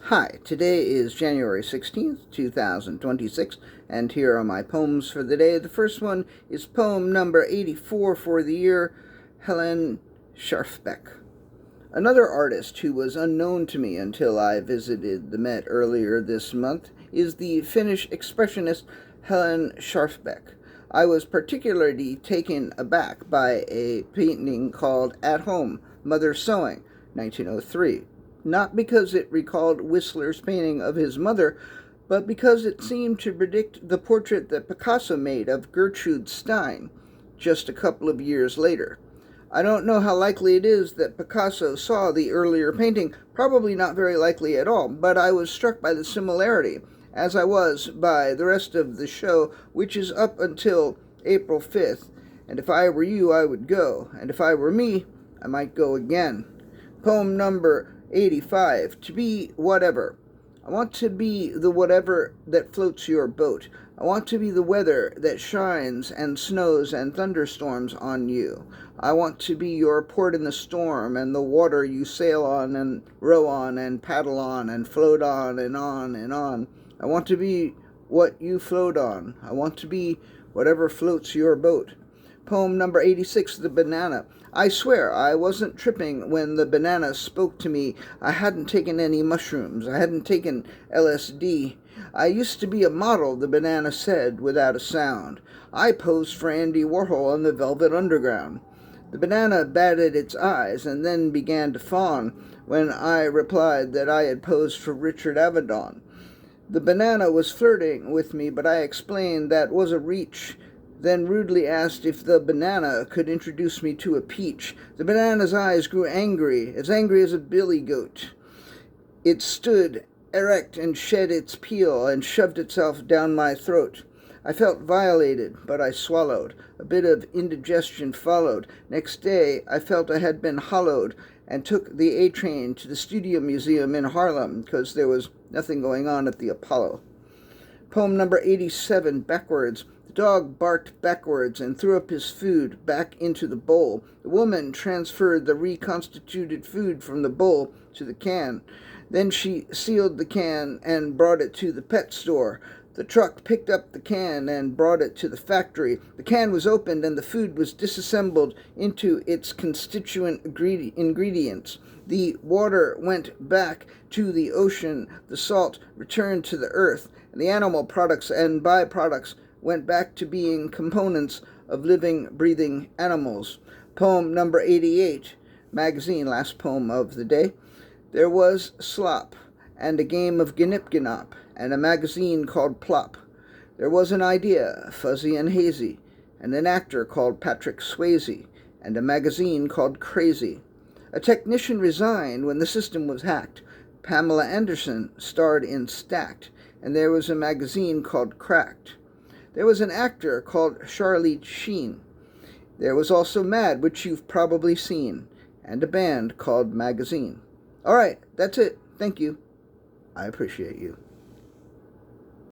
Hi, today is January 16th, 2026, and here are my poems for the day. The first one is poem number 84 for the year, Helene Schjerfbeck. Another artist who was unknown to me until I visited the Met earlier this month is the Finnish Expressionist Helene Schjerfbeck. I was particularly taken aback by a painting called At Home, Mother Sewing, 1903. Not because it recalled Whistler's painting of his mother, but because it seemed to predict the portrait that Picasso made of Getrude Stein just a couple of years later. I don't know how likely it is that Picasso saw the earlier painting, probably not very likely at all, but I was struck by the similarity, as I was by the rest of the show, which is up until April 5th, and if I were you, I would go, and if I were me, I might go again. Poem number 85. To be whatever. I want to be the whatever that floats your boat. I want to be the weather that shines and snows and thunderstorms on you. I want to be your port in the storm and the water you sail on and row on and paddle on and float on and on and on. I want to be what you float on. I want to be whatever floats your boat. Poem number 86, The Banana. I swear I wasn't tripping when the banana spoke to me. I hadn't taken any mushrooms. I hadn't taken LSD. I used to be a model, the banana said without a sound. I posed for Andy Warhol on the Velvet Underground. The banana batted its eyes and then began to fawn when I replied that I had posed for Richard Avedon. The banana was flirting with me, but I explained that was a reach, then rudely asked if the banana could introduce me to a peach. The banana's eyes grew angry as a billy goat. It stood erect and shed its peel and shoved itself down my throat. I felt violated, but I swallowed. A bit of indigestion followed. Next day, I felt I had been hollowed and took the A train to the Studio Museum in Harlem because there was nothing going on at the Apollo. Poem number 87, Backwards. The dog barked backwards and threw up his food back into the bowl. The woman transferred the reconstituted food from the bowl to the can. Then she sealed the can and brought it to the pet store. The truck picked up the can and brought it to the factory. The can was opened and the food was disassembled into its constituent ingredients. The water went back to the ocean. The salt returned to the earth. And the animal products and byproducts went back to being components of living, breathing animals. Poem number 88, magazine, last poem of the day. There was slop, and a game of ginip-ginop, and a magazine called Plop. There was an idea, fuzzy and hazy, and an actor called Patrick Swayze, and a magazine called Crazy. A technician resigned when the system was hacked. Pamela Anderson starred in Stacked, and there was a magazine called Cracked. There was an actor called Charlie Sheen. There was also Mad, which you've probably seen, and a band called Magazine. All right, that's it. Thank you. I appreciate you.